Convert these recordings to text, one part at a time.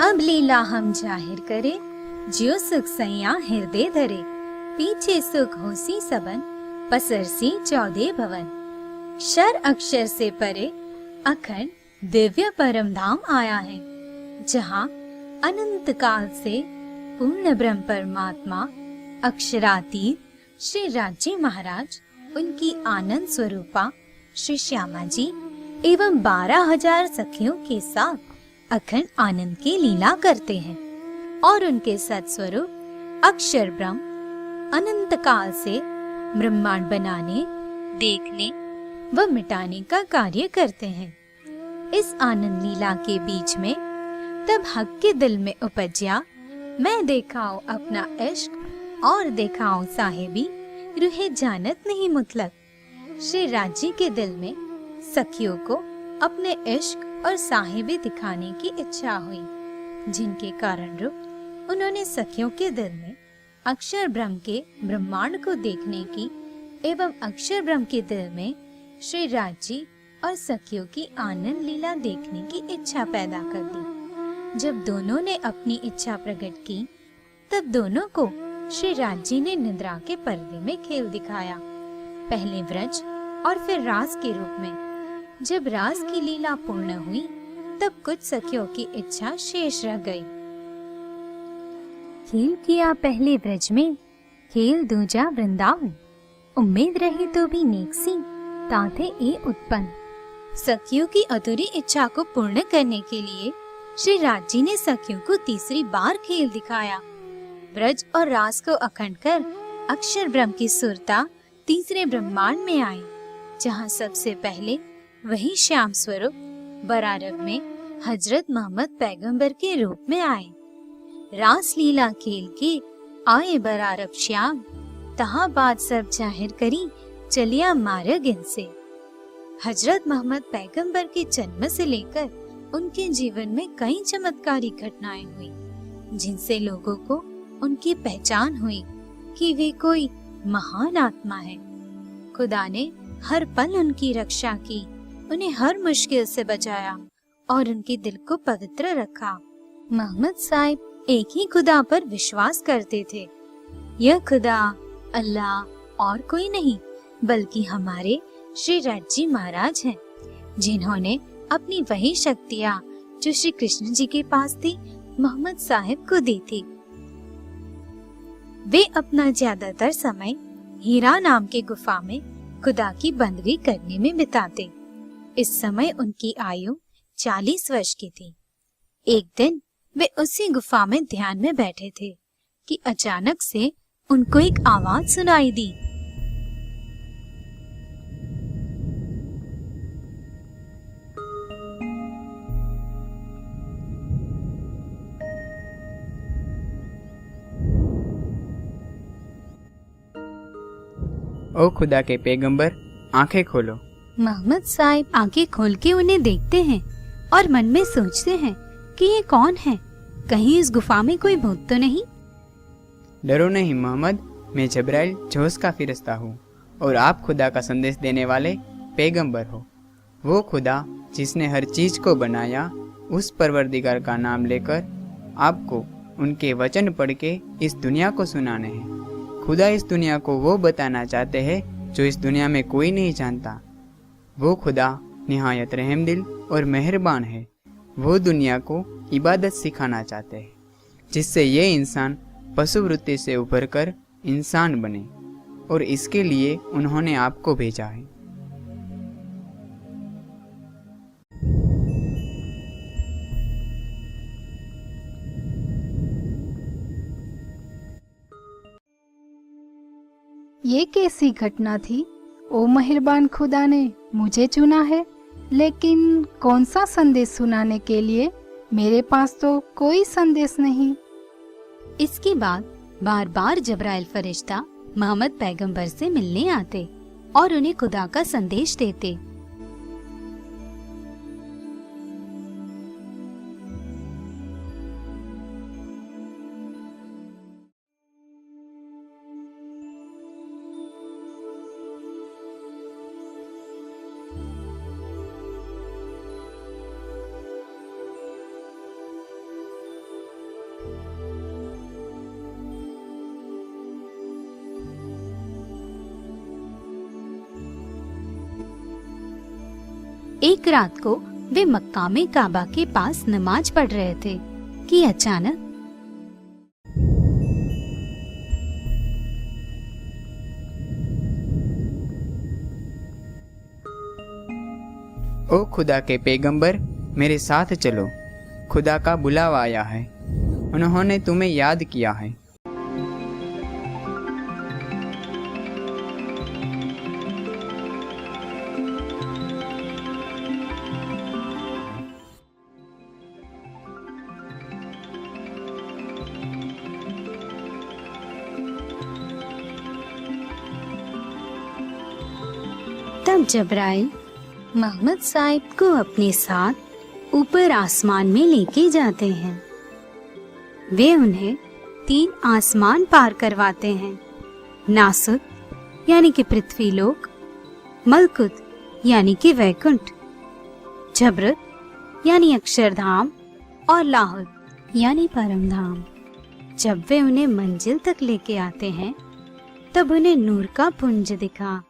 अब लीला हम जाहिर करे, ज्यो सुख सैया हृदय धरे। पीछे सुख होसी सबन, पसरसी 14 भवन। शर अक्षर से परे, अखंड दिव्य परम धाम आया है, जहाँ अनंत काल से पूर्ण ब्रह्म परमात्मा अक्षरातीत श्री राज्य महाराज, उनकी आनंद स्वरूपा श्री श्यामा जी एवं 12,000 सखियों के साथ अखंड आनंद की लीला करते हैं और उनके सत्स्वरूप अक्षर ब्रह्म अनंत काल से ब्रह्मांड बनाने, देखने व मिटाने का कार्य करते हैं। इस आनंद लीला के बीच में तब हक के दिल में उपज्या, मैं देखाऊं अपना इश्क और देखाऊं साहिबी, रूहे जानत नहीं मुतलक। श्री राज्य के दिल में सखियों को अपने इश्क और साहिबी दिखाने की इच्छा हुई, जिनके कारण रूप उन्होंने सखियों के दिल में अक्षर ब्रह्म के ब्रह्मांड को देखने की एवं अक्षर ब्रह्म के दिल में श्री राज्य और सखियों की आनंद लीला देखने की इच्छा पैदा कर दी। जब दोनों ने अपनी इच्छा प्रकट की, तब दोनों को श्री राज्य ने निद्रा के पर्दे में खेल दिखाया, पहले व्रज और फिर रास के रूप में। जब रास की लीला पूर्ण हुई, तब कुछ सखियों की इच्छा शेष रह गई। खेल किया पहले व्रज में, खेल दूजा वृंदावन। उम्मीद रही तो भी नेकसी, ताथे ए उत्पन्न। सखियों की अधूरी इच्छा को पूर्ण करने के लिए श्री राज्य ने सखियों को तीसरी बार खेल दिखाया। ब्रज और रास को अखंड कर अक्षर ब्रह्म की सुरता तीसरे ब्रह्मांड में आई, जहाँ सबसे पहले वही श्याम स्वरूप बरारब में हजरत मोहम्मद पैगंबर के रूप में आए। रास लीला खेल के आए बरारब श्याम, तहा बात सब जाहिर करी चलिया मार्ग इनसे। हजरत मोहम्मद पैगंबर के जन्म से लेकर उनके जीवन में कई चमत्कारी घटनाएं हुई, जिनसे लोगों को उनकी पहचान हुई कि वे कोई महान आत्मा है। खुदा ने हर पल उनकी रक्षा की, उन्हें हर मुश्किल से बचाया और उनके दिल को पवित्र रखा। मोहम्मद साहिब एक ही खुदा पर विश्वास करते थे। यह खुदा अल्लाह और कोई नहीं बल्कि हमारे श्री राज्य महाराज हैं, जिन्होंने अपनी वही शक्तियाँ जो श्री कृष्ण जी के पास थी, मोहम्मद साहिब को दी थी। वे अपना ज्यादातर समय हीरा नाम के गुफा में खुदा की बंदगी करने में बिताते। इस समय उनकी आयु 40 वर्ष की थी। एक दिन वे उसी गुफा में ध्यान में बैठे थे कि अचानक से उनको एक आवाज सुनाई दी। ओ खुदा के पैगंबर, आंखें खोलो। मोहम्मद साहिब आंखें खोल के उन्हें देखते हैं और मन में सोचते हैं कि ये कौन है, कहीं इस गुफा में कोई भूत तो नहीं। डरो नहीं मोहम्मद, मैं जब्राइल जोश का फिरिश्ता हूँ और आप खुदा का संदेश देने वाले पैगंबर हो। वो खुदा जिसने हर चीज को बनाया, उस परवरदिगार का नाम लेकर आपको उनके वचन पढ़ के इस दुनिया को सुनाने हैं। खुदा इस दुनिया को वो बताना चाहते हैं जो इस दुनिया में कोई नहीं जानता। वो खुदा निहायत रहमदिल और मेहरबान है। वो दुनिया को इबादत सिखाना चाहते हैं, जिससे ये इंसान पशु वृत्ति से उभर कर इंसान बने, और इसके लिए उन्होंने आपको भेजा है। ये कैसी घटना थी? ओ मेहरबान खुदा ने मुझे चुना है, लेकिन कौन सा संदेश सुनाने के लिए? मेरे पास तो कोई संदेश नहीं। इसके बाद बार बार जब्राइल फरिश्ता मोहम्मद पैगंबर से मिलने आते और उन्हें खुदा का संदेश देते। एक रात को वे मक्का में काबा के पास नमाज पढ़ रहे थे कि अचानक ओ खुदा के पैगंबर, मेरे साथ चलो, खुदा का बुलावा आया है, उन्होंने तुम्हें याद किया है। तब जबराइल मोहम्मद साहिब को अपने साथ ऊपर आसमान में लेके जाते हैं। वे उन्हें 3 आसमान पार करवाते हैं, नासुत यानी कि पृथ्वीलोक, मलकुत यानी कि वैकुंठ, जबरत यानी अक्षरधाम और लाहुत यानी परमधाम। जब वे उन्हें मंजिल तक लेके आते हैं तब उन्हें नूर का पुंज दिखा।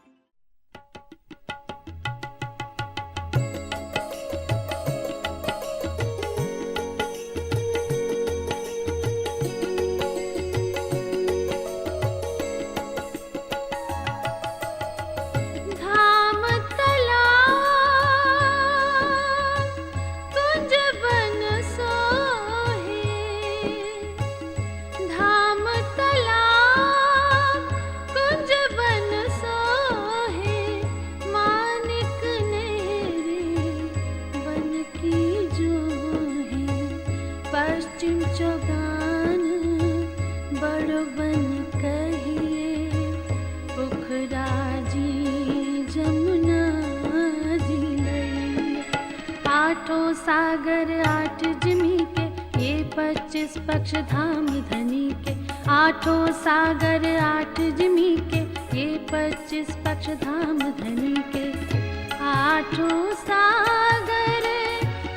सागर 8 जिमी के, ये 25 पक्ष धाम धनी के। 8 सागर 8 जिमी के, ये 25 पक्ष धाम धनी के। 8 सागर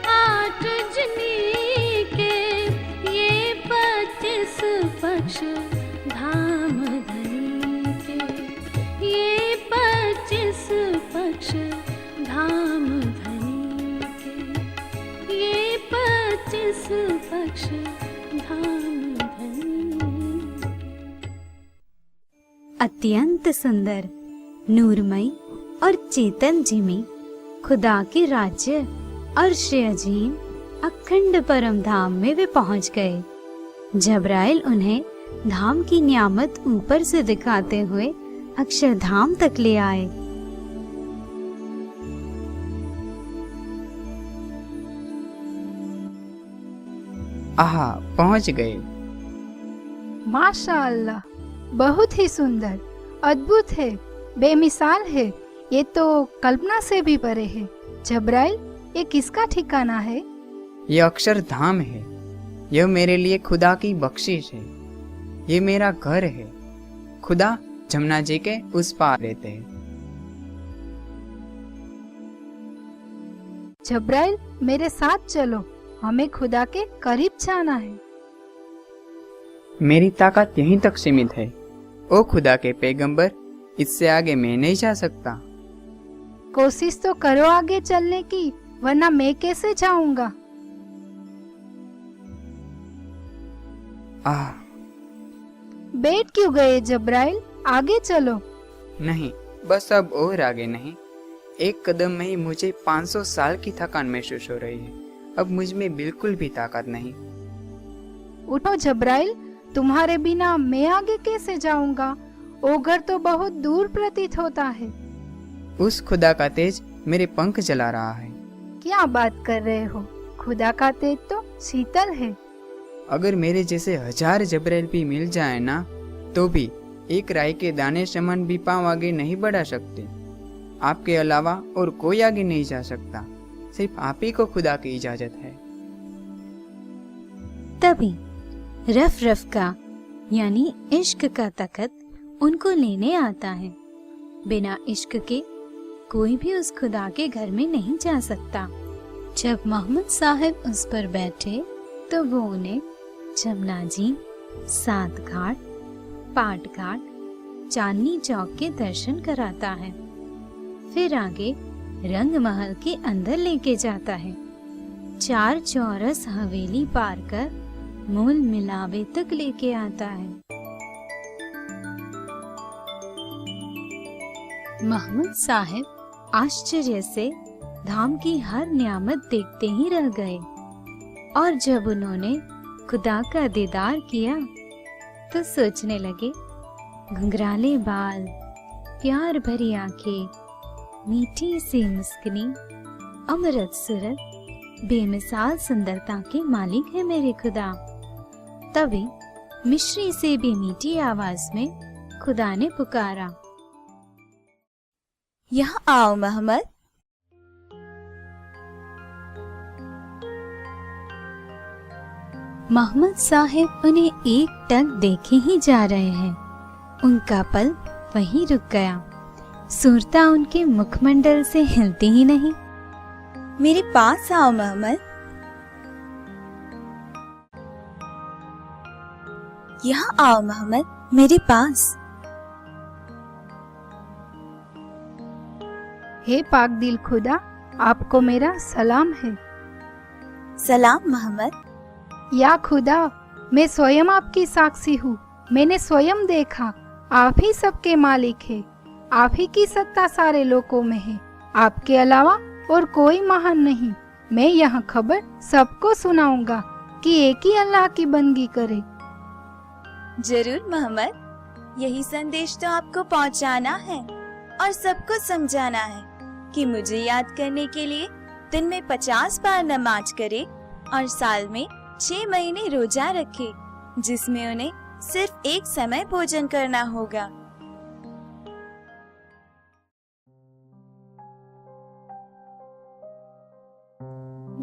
8 जिमी के, ये 25 पक्ष धाम धनी के। ये 25 पक्ष धाम धनी के। ये 25 पक्ष धाम धनी। अत्यंत सुंदर, नूरमयी और चेतन जिमी खुदा के राज्य अर्श अजीम अखंड परम धाम में वे पहुंच गए। जबराइल उन्हें धाम की नियामत ऊपर से दिखाते हुए अक्षरधाम तक ले आए। आहा, पहुंच गए। माशाअल्लाह, बहुत ही सुंदर, अद्भुत है, बेमिसाल है। ये तो कल्पना से भी परे है। जबराइल, ये किसका ठिकाना है? ये अक्षरधाम है। यह मेरे लिए खुदा की बख्शिश है। ये मेरा घर है। खुदा जमुना जी के उस पार रहते हैं। जबराइल, मेरे साथ चलो, हमें खुदा के करीब जाना है। मेरी ताकत यहीं तक सीमित है। ओ खुदा के पैगंबर, इससे आगे मैं नहीं जा सकता। कोशिश तो करो आगे चलने की, वरना मैं कैसे जाऊंगा? आह, बैठ क्यों गए जबराइल? आगे चलो। नहीं, बस अब और आगे नहीं। एक कदम में ही मुझे 500 साल की थकान महसूस हो रही है। अब मुझ में बिल्कुल भी ताकत नहीं। उठो जबराइल, तुम्हारे बिना मैं आगे कैसे जाऊंगा? वो घर तो बहुत दूर प्रतीत होता है। उस खुदा का तेज मेरे पंख जला रहा है। क्या बात कर रहे हो? खुदा का तेज तो शीतल है। अगर मेरे जैसे 1000 जबराइल भी मिल जाए ना, तो भी एक राई के दाने समान भी पांव आगे नहीं बढ़ा सकते। आपके अलावा और कोई आगे नहीं जा सकता। सिर्फ आप ही को खुदा की इजाजत है। तभी रफ रफ का यानी इश्क का तखत उनको लेने आता है। बिना इश्क के कोई भी उस खुदा के घर में नहीं जा सकता। जब मोहम्मद साहिब उस पर बैठे तो वो उन्हें जमुना जी, 7 घाट, पाट घाट, चांदनी चौक के दर्शन कराता है। फिर आगे रंग महल के अंदर लेके जाता है। 4 चौरस हवेली पार कर मूल मिलावे तक लेके आता है। महमूद साहब आश्चर्य से धाम की हर नियामत देखते ही रह गए और जब उन्होंने खुदा का दीदार किया तो सोचने लगे, घुंघराले बाल, प्यार भरी आंखें, मीठी सी मुस्कनी, अमृत सूरत, बेमिसाल सुंदरता के मालिक है मेरे खुदा। तभी मिश्री से भी मीठी आवाज में खुदा ने पुकारा, यहाँ आओ मोहम्मद। मोहम्मद साहिब उन्हें एक टक देखे ही जा रहे हैं। उनका पल वहीं रुक गया। सुरता उनके मुखमंडल से हिलती ही नहीं। मेरे पास आओ मोहम्मद। यहाँ आओ मोहम्मद, मेरे पास। हे पाक दिल खुदा, आपको मेरा सलाम है। सलाम मोहम्मद। या खुदा, मैं स्वयं आपकी साक्षी हूँ। मैंने स्वयं देखा, आप ही सबके मालिक है। आप ही की सत्ता सारे लोगों में है। आपके अलावा और कोई महान नहीं। मैं यह खबर सबको सुनाऊंगा कि एक ही अल्लाह की बंदगी करे। जरूर मोहम्मद, यही संदेश तो आपको पहुंचाना है और सबको समझाना है कि मुझे याद करने के लिए दिन में 50 बार नमाज करे और साल में 6 महीने रोजा रखे, जिसमें उन्हें सिर्फ एक समय भोजन करना होगा।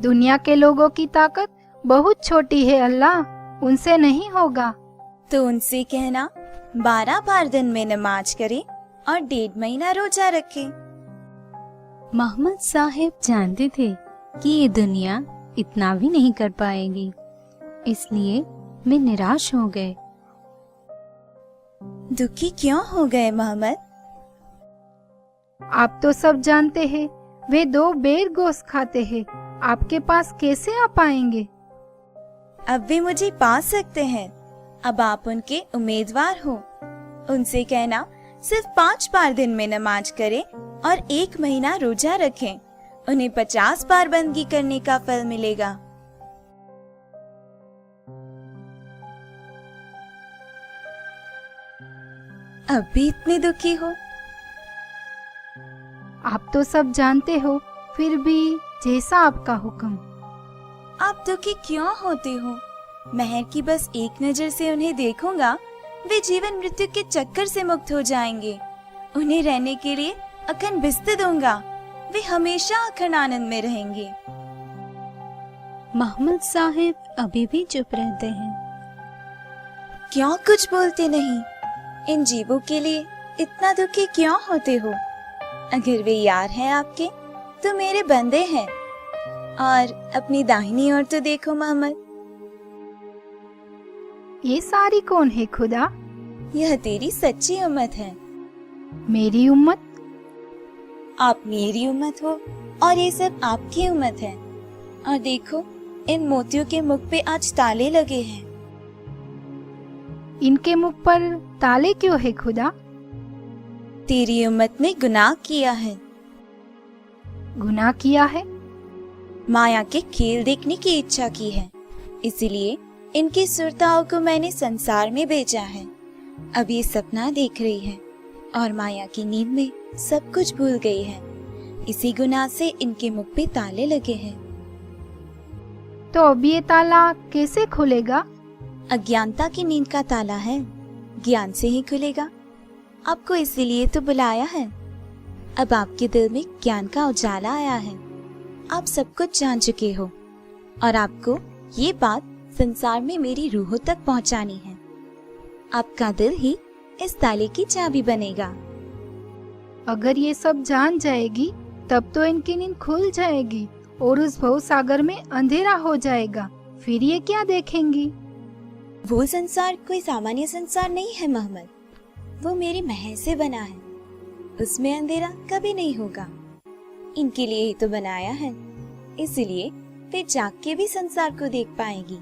दुनिया के लोगों की ताकत बहुत छोटी है अल्लाह, उनसे नहीं होगा। तो उनसे कहना 12 बार दिन में नमाज करे और 1.5 महीना रोजा रखे। मोहम्मद साहिब जानते थे कि ये दुनिया इतना भी नहीं कर पाएगी, इसलिए वे निराश हो गए। दुखी क्यों हो गए मोहम्मद? आप तो सब जानते हैं, वे 2 बेर गोश्त खाते हैं। आपके पास कैसे आ पाएंगे? अब वे मुझे पा सकते हैं। अब आप उनके उम्मीदवार हो। उनसे कहना सिर्फ 5 बार दिन में नमाज करें और 1 महीना रोजा रखें। उन्हें 50 बार बंदगी करने का फल मिलेगा। अब भी इतने दुखी हो? आप तो सब जानते हो, फिर भी जैसा आपका हुक्म। आप दुखी क्यों होते हो? महर की बस एक नजर से उन्हें देखूंगा, वे जीवन मृत्यु के चक्कर से मुक्त हो जाएंगे। उन्हें रहने के लिए अखंड बिस्तर दूंगा। वे हमेशा अखंड आनंद में रहेंगे। मोहम्मद साहिब अभी भी चुप रहते हैं। क्यों कुछ बोलते नहीं? इन जीवों के लिए इतना दुखी क्यों होते हो? अगर वे यार हैं आपके, तो मेरे बंदे हैं। और अपनी दाहिनी ओर तो देखो मोहम्मद। ये सारी कौन है खुदा? यह तेरी सच्ची उम्मत है। मेरी उम्मत? आप मेरी उम्मत हो और ये सब आपकी उम्मत है। और देखो, इन मोतियों के मुख पे आज ताले लगे हैं। इनके मुख पर ताले क्यों है खुदा? तेरी उम्मत ने गुनाह किया है। गुनाह किया है? माया के खेल देखने की इच्छा की है, इसीलिए इनकी सुरताओं को मैंने संसार में भेजा है। अब ये सपना देख रही है और माया की नींद में सब कुछ भूल गई है। इसी गुनाह से इनके मुख पे ताले लगे हैं। तो अब ये ताला कैसे खुलेगा? अज्ञानता की नींद का ताला है, ज्ञान से ही खुलेगा। आपको इसीलिए तो बुलाया है। अब आपके दिल में ज्ञान का उजाला आया है। आप सब कुछ जान चुके हो और आपको ये बात संसार में मेरी रूहों तक पहुंचानी है। आपका दिल ही इस ताले की चाबी बनेगा। अगर ये सब जान जाएगी, तब तो इनकी नींद खुल जाएगी और उस भव सागर में अंधेरा हो जाएगा। फिर ये क्या देखेंगी? वो संसार कोई सामान्य संसार नहीं है मोहम्मद। वो मेरी महर से बना है। उसमें अंधेरा कभी नहीं होगा। इनके लिए ही तो बनाया है, इसलिए वे जाग के भी संसार को देख पाएंगी।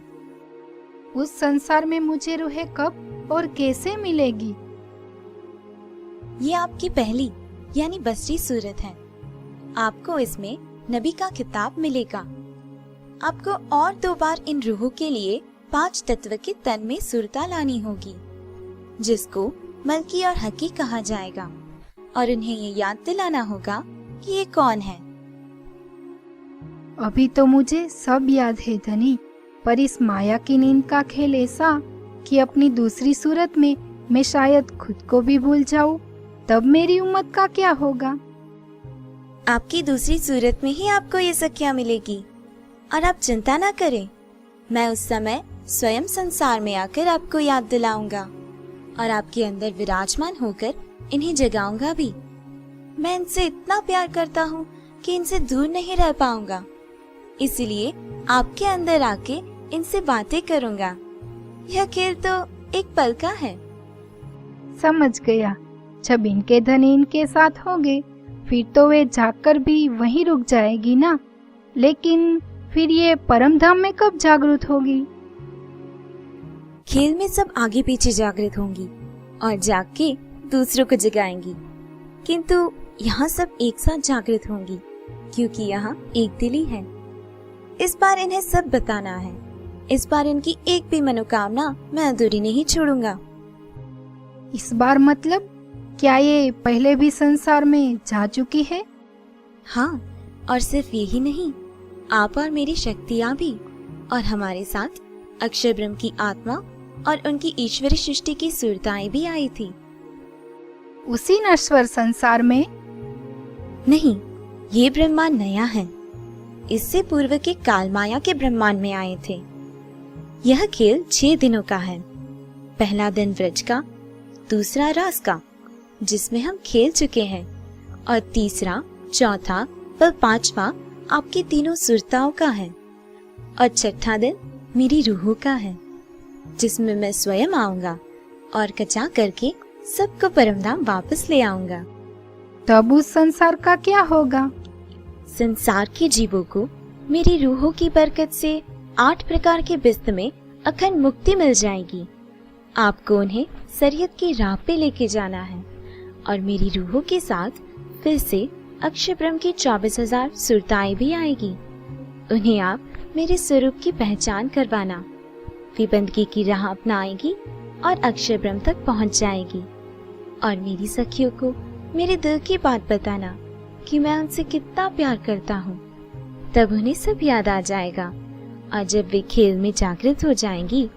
उस संसार में मुझे रूहें कब और कैसे मिलेगी? ये आपकी पहली यानी बसरी सूरत है। आपको इसमें नबी का खिताब मिलेगा। आपको और 2 बार इन रूहों के लिए 5 तत्व के तन में सुरता लानी होगी, जिसको मलकी और हकी कहा जाएगा, और उन्हें ये याद दिलाना होगा कि ये कौन है। अभी तो मुझे सब याद है धनी, पर इस माया की नींद का खेल ऐसा कि अपनी दूसरी सूरत में मैं शायद खुद को भी भूल जाऊं, तब मेरी उम्मत का क्या होगा? आपकी दूसरी सूरत में ही आपको ये सख्या मिलेगी, और आप चिंता ना करें, मैं उस समय स्वयं संसार में आकर आपको याद दिलाऊंगा और आपके अंदर विराजमान होकर इन्हें जगाऊंगा भी। मैं इनसे इतना प्यार करता हूँ कि इनसे दूर नहीं रह पाऊंगा, इसलिए आपके अंदर आके इनसे बातें करूंगा। यह खेल तो एक पल का है। समझ गया। जब इनके धनी इनके साथ होंगे, फिर तो वे जागकर भी वहीं रुक जाएगी ना। लेकिन फिर ये परम धाम में कब जागृत होगी? खेल में सब आगे पीछे जागृत होंगी और जाग के दूसरों को जगाएंगी, किंतु यहाँ सब एक साथ जागृत होंगी, क्योंकि यहाँ एक दिल ही है। इस बार इन्हें सब बताना है। इस बार इनकी एक भी मनोकामना मैं अधूरी नहीं छोड़ूंगा। इस बार मतलब क्या ये पहले भी संसार में जा चुकी है? हाँ, और सिर्फ यही नहीं, आप और मेरी शक्तियाँ भी, और हमारे साथ अक्षर ब्रह्म की आत्मा और उनकी ईश्वरी सृष्टि की सुरताएं भी आई थी। उसी नश्वर संसार में? नहीं, ये ब्रह्मांड नया है। इससे पूर्व के कालमाया के ब्रह्मांड में आए थे। यह खेल 6 दिनों का है। पहला दिन व्रज का, दूसरा रास का, जिसमें हम खेल चुके हैं, और तीसरा, चौथा व 5वां आपकी तीनों सुरताओं का है, और छठा दिन मेरी रूहों का है, जिसमें मैं स्वयं आऊंगा और कचा करके सबको परमधाम वापस ले आऊंगा। तब उस संसार का क्या होगा? संसार के जीवों को मेरी रूहों की बरकत से 8 प्रकार के बिस्त में अखंड मुक्ति मिल जाएगी। आपको उन्हें शरीयत की राह पे लेके जाना है, और मेरी रूहों के साथ फिर से अक्षर ब्रह्म की 24,000 सुरताएं भी आएगी। उन्हें आप मेरे स्वरूप की पहचान करवाना। वे बंदगी की राह अपनाएगी और अक्षर ब्रह्म तक पहुंच जाएगी, और मेरी सखियों को मेरे दिल की बात बताना कि मैं उनसे कितना प्यार करता हूँ। तब उन्हें सब याद आ जाएगा, और जब वे खेल में जागृत हो जाएंगी,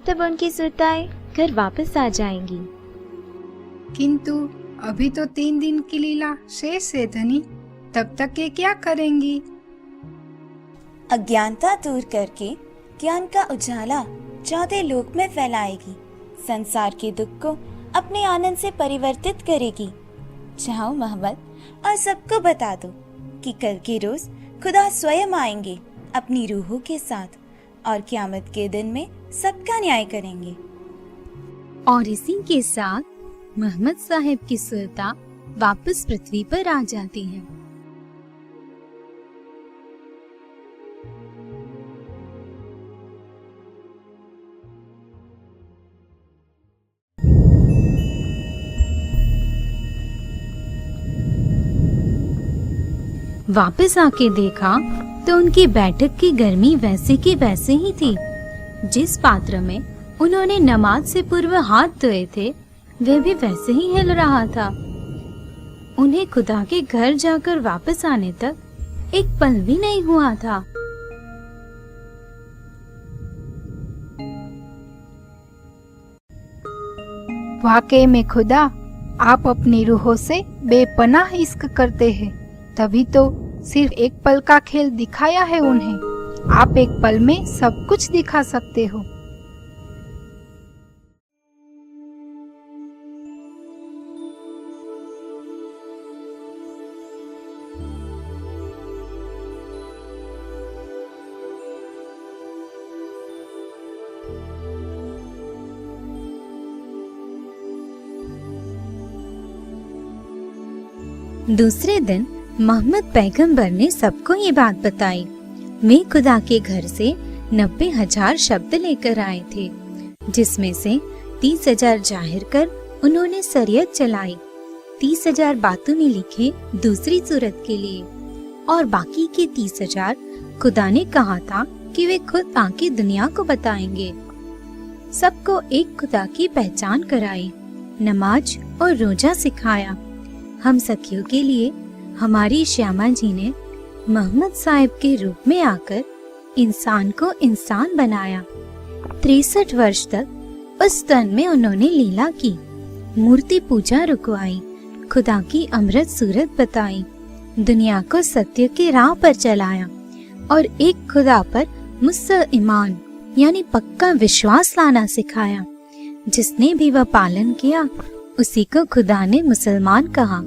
तब उनकी सुरताएं घर वापस आ जाएंगी। किंतु अभी तो 3 दिन की लीला शेष है धनी, तब तक ये क्या करेंगी? अज्ञानता दूर करके ज्ञान का उजाला 14 लोक में फैलाएगी। संसार के दुख को अपने आनंद से परिवर्तित करेगी। जाओ मोहम्मद, और सबको बता दो कि कल के रोज खुदा स्वयं आएंगे अपनी रूहों के साथ, और क़यामत के दिन में सबका न्याय करेंगे। और इसी के साथ मोहम्मद साहिब की सुरता वापस पृथ्वी पर आ जाती है। वापस आके देखा तो उनकी बैठक की गर्मी वैसे की वैसे ही थी। जिस पात्र में उन्होंने नमाज से पूर्व हाथ धोए थे, वह भी वैसे ही हिल रहा था। उन्हें खुदा के घर जाकर वापस आने तक एक पल भी नहीं हुआ था। वाकई में खुदा, आप अपनी रूहों से बेपनाह इश्क करते हैं, तभी तो सिर्फ एक पल का खेल दिखाया है उन्हें। आप एक पल में सब कुछ दिखा सकते हो। दूसरे दिन मोहम्मद पैगंबर ने सबको ये बात बताई। वे खुदा के घर से 90,000 शब्द लेकर आए थे, जिसमें से 30,000 जाहिर कर उन्होंने शरीयत चलाई, 30,000 बातों में लिखे दूसरी सूरत के लिए, और बाकी के 30,000 खुदा ने कहा था कि वे खुद आके दुनिया को बताएंगे। सबको एक खुदा की पहचान कराई, नमाज और रोजा सिखाया। हम सखियों के लिए हमारी श्यामा जी ने मोहम्मद साहिब के रूप में आकर इंसान को इंसान बनाया। 63 वर्ष तक उस तन में उन्होंने लीला की, मूर्ति पूजा रुकवाई, खुदा की अमृत सूरत बताई, दुनिया को सत्य के राह पर चलाया और एक खुदा पर मुस्लिम ईमान यानी पक्का विश्वास लाना सिखाया। जिसने भी वह पालन किया उसी को खुदा ने मुसलमान कहा।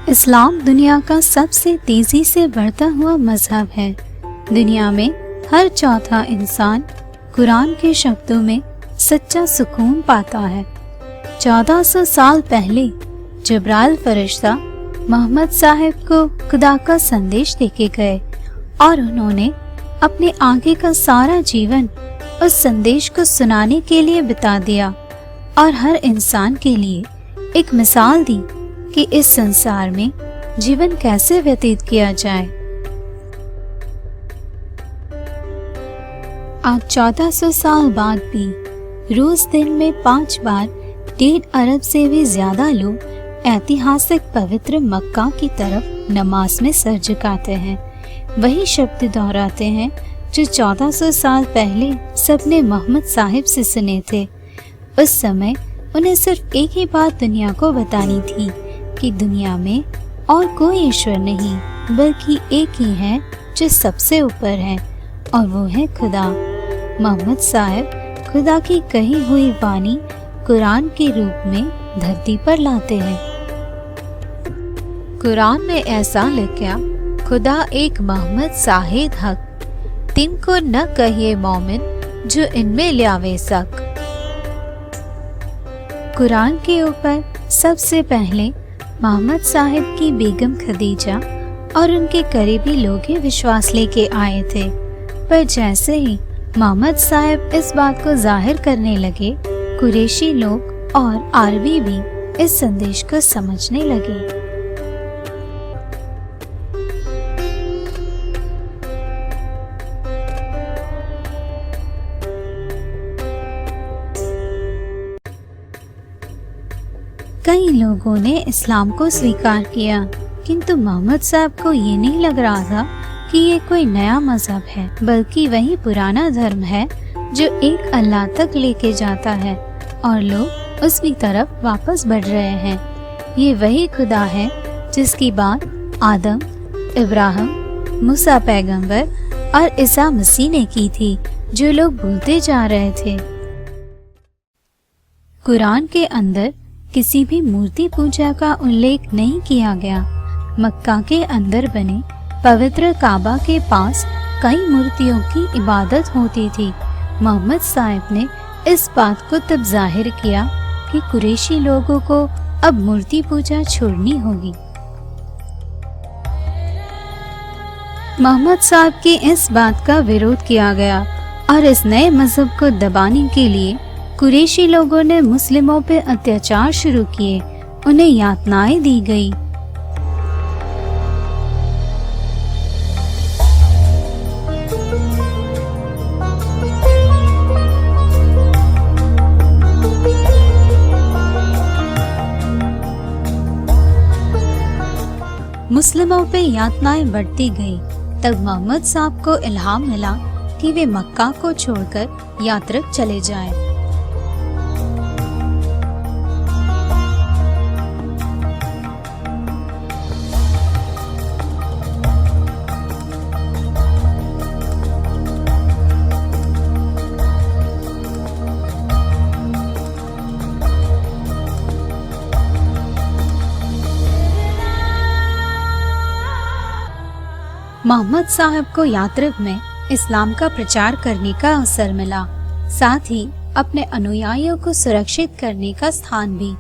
इस्लाम दुनिया का सबसे तेजी से बढ़ता हुआ मजहब है। दुनिया में हर चौथा इंसान कुरान के शब्दों में सच्चा सुकून पाता है। 1400 साल पहले जिब्राइल फरिश्ता मोहम्मद साहिब को खुदा का संदेश देके गए और उन्होंने अपने आगे का सारा जीवन उस संदेश को सुनाने के लिए बिता दिया और हर इंसान के लिए एक मिसाल दी कि इस संसार में जीवन कैसे व्यतीत किया जाए। आज 1400 साल बाद भी रोज दिन में 5 बार 1.5 अरब से भी ज्यादा लोग ऐतिहासिक पवित्र मक्का की तरफ नमाज में सर झुकाते हैं, वही शब्द दोहराते हैं जो 1400 साल पहले सबने मोहम्मद साहिब से सुने थे। उस समय उन्हें सिर्फ एक ही बात दुनिया को बतानी थी कि दुनिया में और कोई ईश्वर नहीं बल्कि एक ही है जो सबसे ऊपर है और वो है खुदा। मोहम्मद साहिब खुदा की कही हुई वाणी कुरान के रूप में धरती पर लाते हैं। कुरान में ऐसा लिखा, खुदा एक मोहम्मद साहिद हक, तिनको न कहिए मोमिन जो इनमें ल्यावे सक। कुरान के ऊपर सबसे पहले मोहम्मद साहिब की बेगम खदीजा और उनके करीबी लोग ही विश्वास लेके आए थे, पर जैसे ही मोहम्मद साहिब इस बात को जाहिर करने लगे, कुरैशी लोग और अरबी भी इस संदेश को समझने लगे। कई लोगों ने इस्लाम को स्वीकार किया, किंतु मोहम्मद साहब को ये नहीं लग रहा था कि ये कोई नया मजहब है, बल्कि वही पुराना धर्म है जो एक अल्लाह तक लेके जाता है और लोग उसकी तरफ वापस बढ़ रहे हैं। ये वही खुदा है जिसकी बात आदम, इब्राहिम, मूसा पैगंबर और ईसा मसीह ने की थी, जो लोग भूलते जा रहे थे। कुरान के अंदर किसी भी मूर्ति पूजा का उल्लेख नहीं किया गया। मक्का के अंदर बने पवित्र काबा के पास कई मूर्तियों की इबादत होती थी। मोहम्मद साहिब ने इस बात को तब जाहिर किया कि कुरैशी लोगों को अब मूर्ति पूजा छोड़नी होगी। मोहम्मद साहब की इस बात का विरोध किया गया और इस नए मजहब को दबाने के लिए कुरैशी लोगों ने मुस्लिमों पे अत्याचार शुरू किए, उन्हें यातनाएं दी गई। मुस्लिमों पे यातनाएं बढ़ती गई। तब मोहम्मद साहब को इल्हाम मिला कि वे मक्का को छोड़कर यात्रा चले जाएं। मोहम्मद साहब को यात्रिब में इस्लाम का प्रचार करने का अवसर मिला, साथ ही अपने अनुयायियों को सुरक्षित करने का स्थान भी।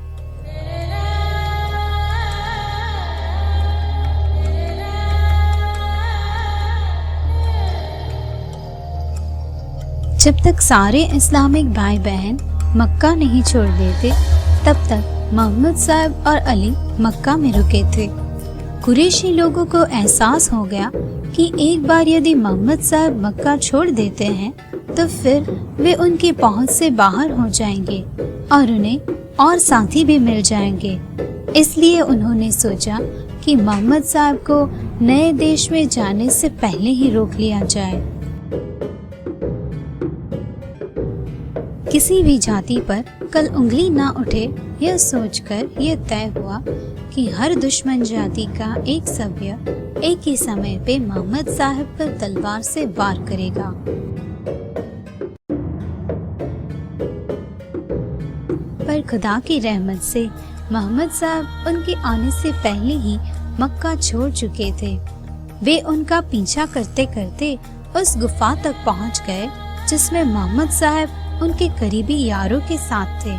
जब तक सारे इस्लामिक भाई बहन मक्का नहीं छोड़ देते, तब तक मोहम्मद साहब और अली मक्का में रुके थे। कुरैशी लोगों को एहसास हो गया कि एक बार यदि मोहम्मद साहब मक्का छोड़ देते हैं तो फिर वे उनकी पहुंच से बाहर हो जाएंगे और उन्हें और साथी भी मिल जाएंगे। इसलिए उन्होंने सोचा कि मोहम्मद साहब को नए देश में जाने से पहले ही रोक लिया जाए। किसी भी जाति पर कल उंगली ना उठे, यह सोचकर यह तय हुआ कि हर दुश्मन जाति का एक सभ्य एक ही समय पे मोहम्मद साहब पर तलवार से वार करेगा। पर खुदा की रहमत से मोहम्मद साहब उनके आने से पहले ही मक्का छोड़ चुके थे। वे उनका पीछा करते करते उस गुफा तक पहुंच गए जिसमें मोहम्मद साहब उनके करीबी यारों के साथ थे।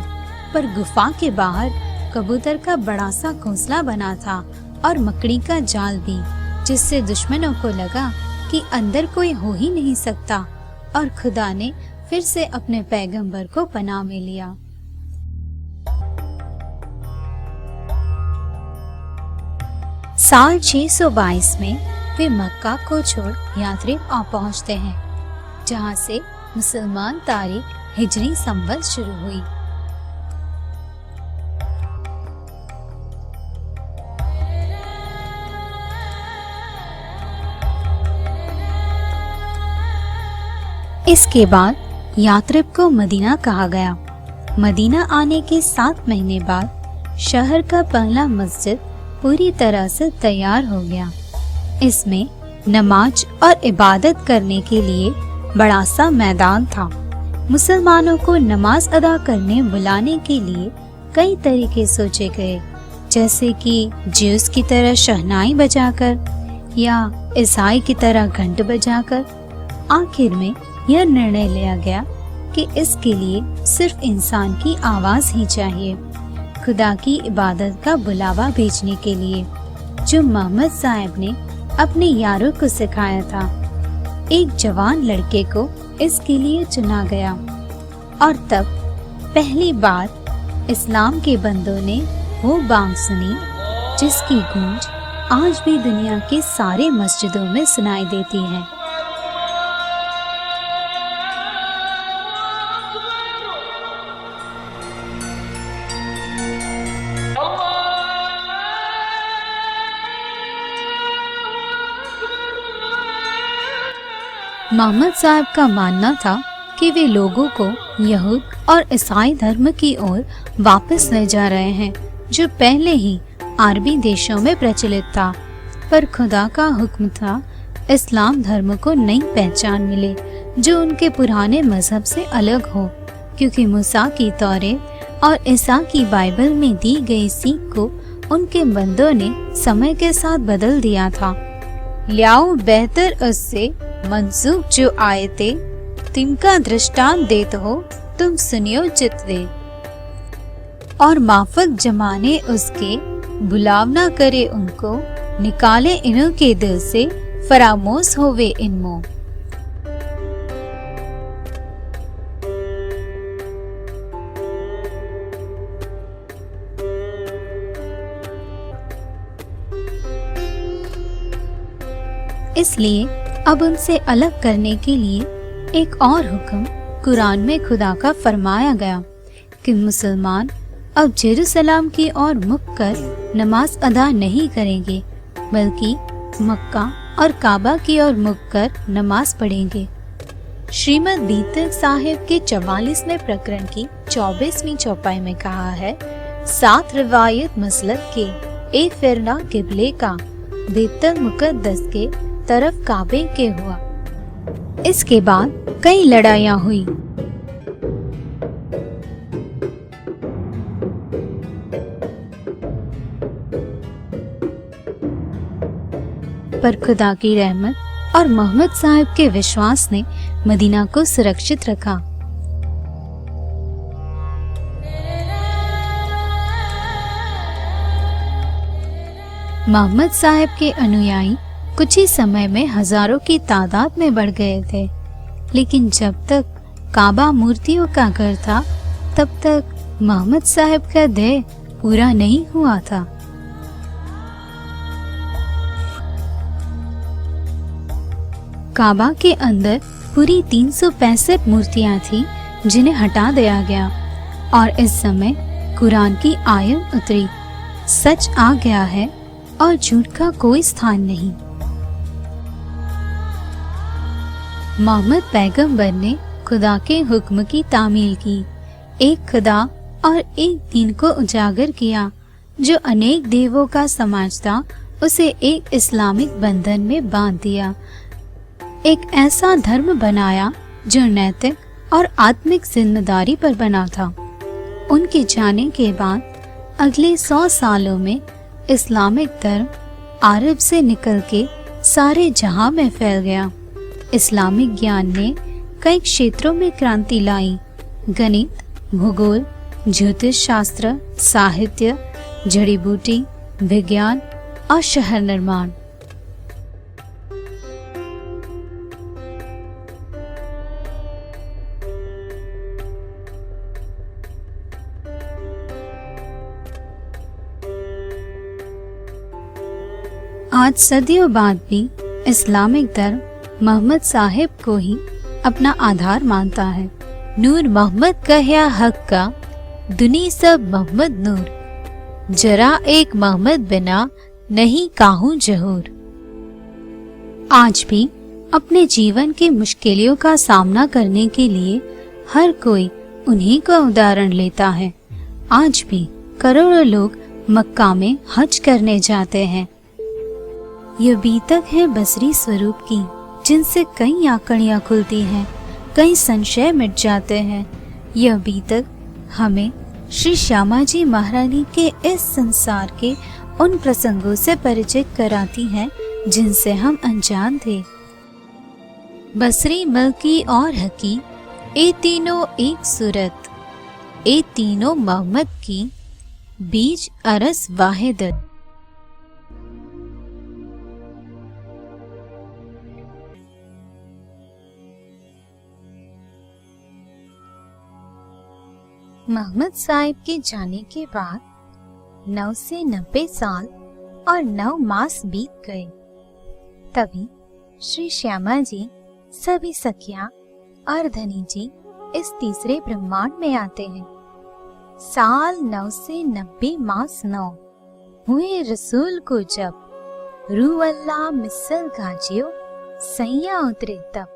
पर गुफा के बाहर कबूतर का बड़ा सा घोंसला बना था और मकड़ी का जाल भी, जिससे दुश्मनों को लगा कि अंदर कोई हो ही नहीं सकता और खुदा ने फिर से अपने पैगंबर को पनाह में लिया। साल 622 में वे मक्का को छोड़ यात्रिब आ पहुंचते हैं, जहां से मुसलमान तारीख हिजरी संवत शुरू हुई। इसके बाद यात्रिब को मदीना कहा गया। मदीना आने के 7 महीने बाद शहर का पहला मस्जिद पूरी तरह से तैयार हो गया। इसमें नमाज और इबादत करने के लिए बड़ा सा मैदान था। मुसलमानों को नमाज अदा करने बुलाने के लिए कई तरीके सोचे गए, जैसे कि ज्यूस की तरह शहनाई बजाकर या ईसाई की तरह घंट बजाकर। आखिर में यह निर्णय लिया गया कि इसके लिए सिर्फ इंसान की आवाज ही चाहिए, खुदा की इबादत का बुलावा भेजने के लिए, जो मोहम्मद साहब ने अपने यारों को सिखाया था। एक जवान लड़के को इसके लिए चुना गया और तब पहली बार इस्लाम के बंदों ने वो बांग सुनी जिसकी गूंज आज भी दुनिया के सारे मस्जिदों में सुनाई देती है। मोहम्मद साहब का मानना था कि वे लोगों को यहूद और ईसाई धर्म की ओर वापस ले जा रहे हैं, जो पहले ही अरबी देशों में प्रचलित था। पर खुदा का हुक्म था इस्लाम धर्म को नई पहचान मिले जो उनके पुराने मजहब से अलग हो, क्योंकि मूसा की तौरेत और ईसा की बाइबल में दी गई सीख को उनके बंदों ने समय के साथ बदल दिया था। लियाओ बेहतर उससे मंसूख जो आयते तिनका दृष्टांत देत हो, तुम सुनियो चित दे। और माफक जमाने उसके बुलावना करे उनको, निकाले इन्हों के दिल से फरामोश होवे इनमो। इसलिए अब उनसे अलग करने के लिए एक और हुक्म कुरान में खुदा का फरमाया गया कि मुसलमान अब जेरूसलम की ओर मुख कर नमाज अदा नहीं करेंगे, बल्कि मक्का और काबा की ओर मुख कर नमाज पढ़ेंगे। श्रीमद् बीतक साहिब के 44वें प्रकरण की 24वीं चौपाई में कहा है, 7 रिवायत मसलक के एक फिरना किबले का बेतल मुकद्दस के तरफ काबे के हुआ। इसके बाद कई लड़ाइयाँ हुई। पर खुदा की रहमत और मोहम्मद साहब के विश्वास ने मदीना को सुरक्षित रखा। मोहम्मद साहब के अनुयायी कुछ ही समय में हजारों की तादाद में बढ़ गए थे, लेकिन जब तक काबा मूर्तियों का घर था तब तक मोहम्मद साहब का ध्येय पूरा नहीं हुआ था। काबा के अंदर पूरी 365 मूर्तियां थीं जिन्हें हटा दिया गया और इस समय कुरान की आयत उतरी, सच आ गया है और झूठ का कोई स्थान नहीं। मोहम्मद पैगंबर ने खुदा के हुक्म की तामील की, एक खुदा और एक दीन को उजागर किया। जो अनेक देवों का समाज था उसे एक इस्लामिक बंधन में बांध दिया, एक ऐसा धर्म बनाया जो नैतिक और आत्मिक जिम्मेदारी पर बना था। उनके जाने के बाद अगले 100 सालों में इस्लामिक धर्म अरब से निकल के सारे जहां में फैल गया। इस्लामिक ज्ञान ने कई क्षेत्रों में क्रांति लाई, गणित, भूगोल, ज्योतिष शास्त्र, साहित्य, जड़ी बूटी, विज्ञान और शहर निर्माण। आज सदियों बाद भी इस्लामिक धर्म मोहम्मद साहिब को ही अपना आधार मानता है। नूर मोहम्मद कहया हक का, दुनी सब मोहम्मद नूर, जरा एक मोहम्मद बिना नहीं काहूं जहूर। आज भी अपने जीवन की मुश्किलों का सामना करने के लिए हर कोई उन्हीं का उदाहरण लेता है। आज भी करोड़ों लोग मक्का में हज करने जाते हैं। यह बीतक है बसरी स्वरूप की, जिनसे कई आंकड़ियां खुलती हैं, कई संशय मिट जाते हैं। यह बीतक हमें श्री श्यामा जी महारानी के इस संसार के उन प्रसंगों से परिचित कराती हैं जिनसे हम अनजान थे। बसरी, मलकी और हकी, ए तीनों एक सूरत, ए तीनों मोहम्मद की, बीज अरस वाहिदत। मोहम्मद साहिब के जाने के बाद 9 से 90 साल और 9 मास बीत गए। तभी श्री श्यामा जी, सभी सखियां और धनी जी इस तीसरे ब्रह्मांड में आते हैं। साल 9 से 90 मास 9 हुए रसूल को जब, रू अल्लाह मिसल गाजियो सैया उतरे तब।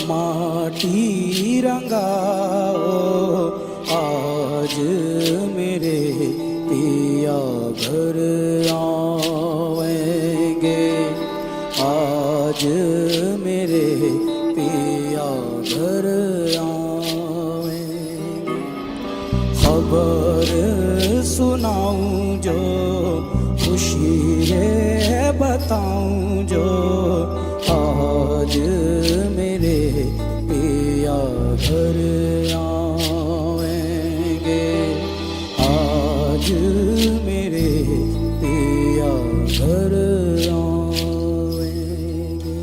माटी रंगाओ, आज मेरे पिया घर आवेंगे, आज मेरे पिया घर आवेंगे। खबर सुनाऊं जो, खुशी है बताऊं जो, आज मेरे पिया घर आवेंगे, आज मेरे पिया घर आवेंगे।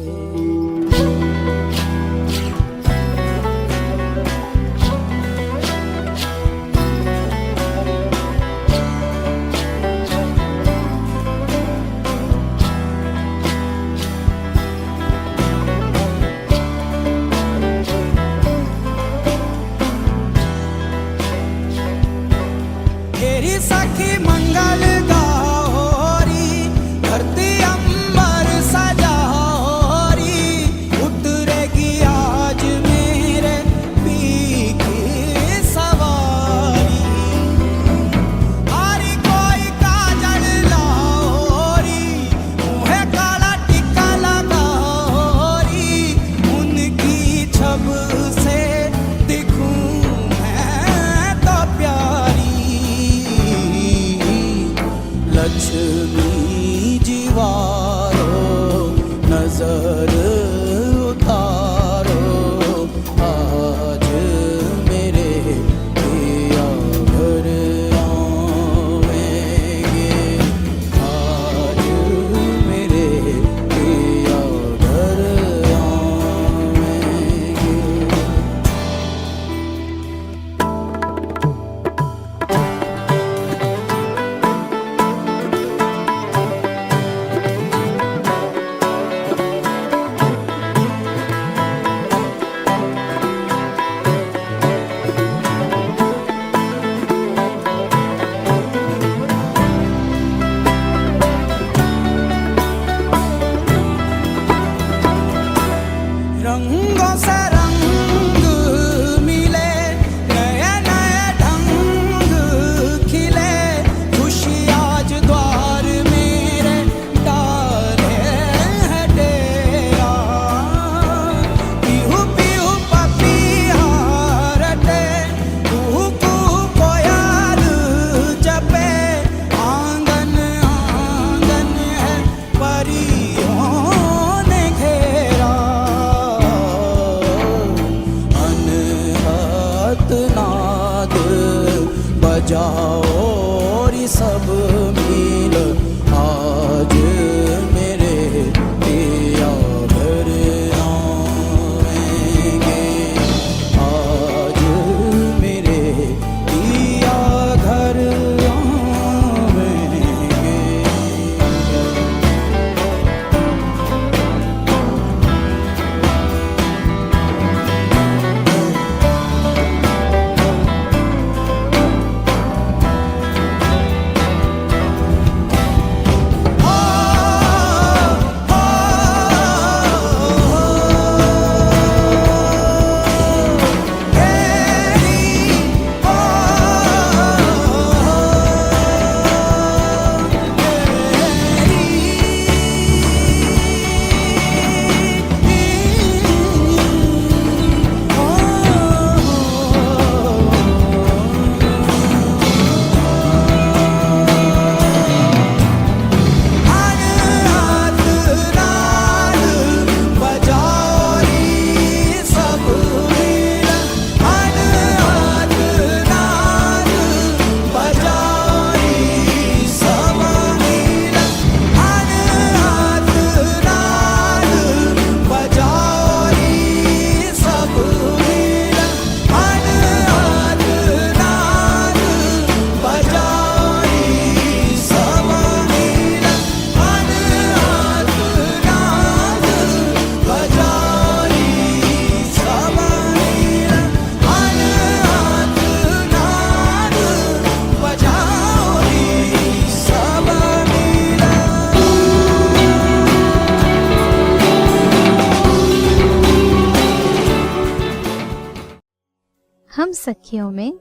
हम सखियों में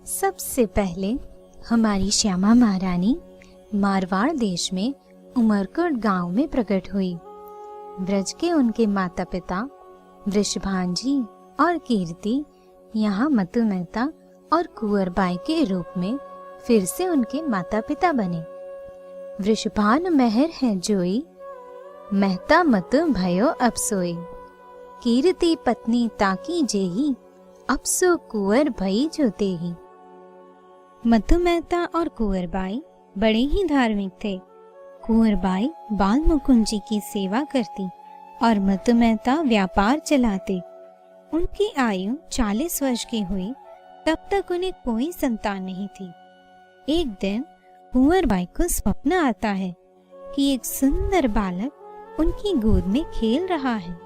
सबसे पहले हमारी श्यामा महारानी मारवाड़ देश में उमरकोट गांव में प्रकट हुई। ब्रज के उनके माता पिता वृषभांजी और कीर्ति यहाँ मतु मेहता और कुंवरबाई के रूप में फिर से उनके माता पिता बने। वृषभान मेहर है जोई, मेहता मतु भयो अब सोई। कीर्ति पत्नी ताकी जेही, अब सो कुंवर भई जो तेही। मतु मेहता और कुंवरबाई बड़े ही धार्मिक थे। कुंवरबाई बाल मुकुंद जी की सेवा करती और मतु मेहता व्यापार चलाते। उनकी आयु 40 वर्ष की हुई तब तक उन्हें कोई संतान नहीं थी। एक दिन कुंवरबाई को स्वप्न आता है कि एक सुंदर बालक उनकी गोद में खेल रहा है।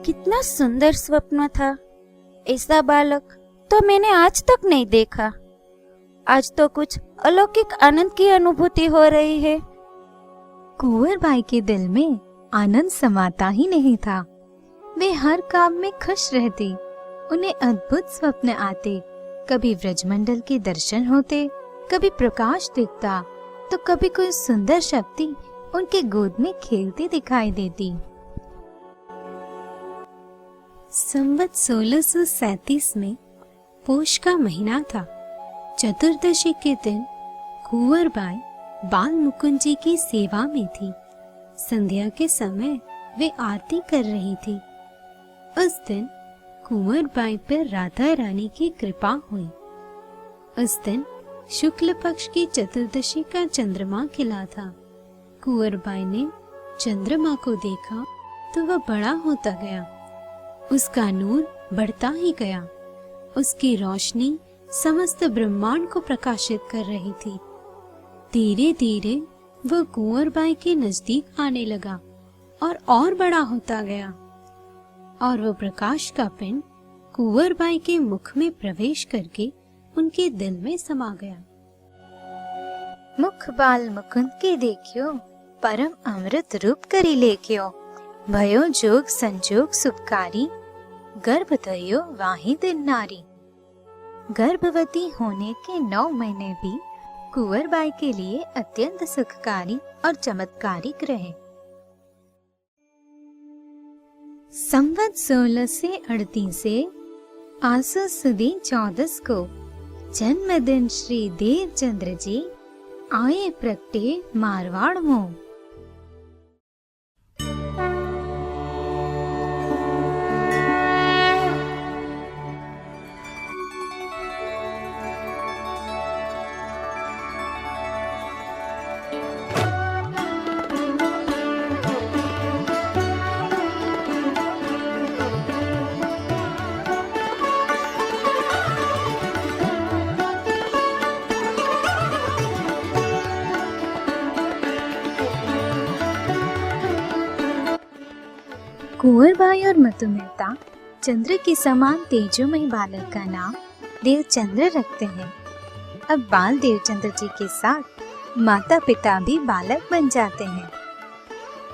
कितना सुंदर स्वप्न था। ऐसा बालक तो मैंने आज तक नहीं देखा। आज तो कुछ अलौकिक आनंद की अनुभूति हो रही है। कुंवरबाई के दिल में आनंद समाता ही नहीं था। वे हर काम में खुश रहती। उन्हें अद्भुत स्वप्न आते। कभी व्रजमंडल के दर्शन होते, कभी प्रकाश दिखता, तो कभी कोई सुंदर शक्ति उनके गोद में खेलती दिखाई देती। संवत 1637 में पोष का महीना था। चतुर्दशी के दिन कुंवरबाई बाल मुकुंद जी की सेवा में थी। संध्या के समय वे आरती कर रही थी। उस दिन कुंवरबाई पर राधा रानी की कृपा हुई। उस दिन शुक्ल पक्ष की चतुर्दशी का चंद्रमा खिला था। कुंवरबाई ने चंद्रमा को देखा तो वह बड़ा होता गया। उसका नूर बढ़ता ही गया। उसकी रोशनी समस्त ब्रह्मांड को प्रकाशित कर रही थी। धीरे धीरे वह कुंवरबाई के नजदीक आने लगा और बड़ा होता गया और वह प्रकाश का पिंड कुंवरबाई के मुख में प्रवेश करके उनके दिल में समा गया। मुख बाल मुकुंद के देखियो, परम अमृत रूप करी लेख्यो। भयो जोग संजोग सुखकारी, गर्भ धयो वाही दिन नारी। गर्भवती होने के 9 महीने भी कुंवरबाई के लिए अत्यंत सुखकारी और चमत्कारिक रहे। संवत 1638 से आसो सुदी 14 को जन्मदिन श्री देवचंद्र जी आए प्रगटे मारवाड़ मों। कुंवर भाई और मतु मेहता चंद्र के समान तेजोमय बालक का नाम देवचंद्र रखते हैं। अब बाल देवचंद्र जी के साथ माता पिता भी बालक बन जाते हैं।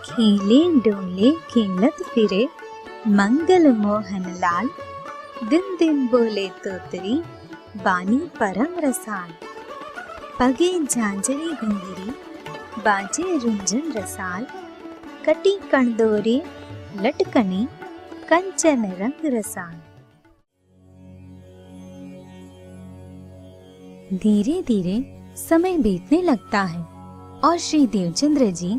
खेले डोले खेलत फिरे मंगल मोहन लाल, दिन दिन बोले तोतरी बानी परम रसाल। पगे झांझरी घुंघरी बाजे रुंझन रसाल, कटी कणदोरे लटकनी कंचन रंग रसाल। धीरे धीरे समय बीतने लगता है और श्री देवचंद्र जी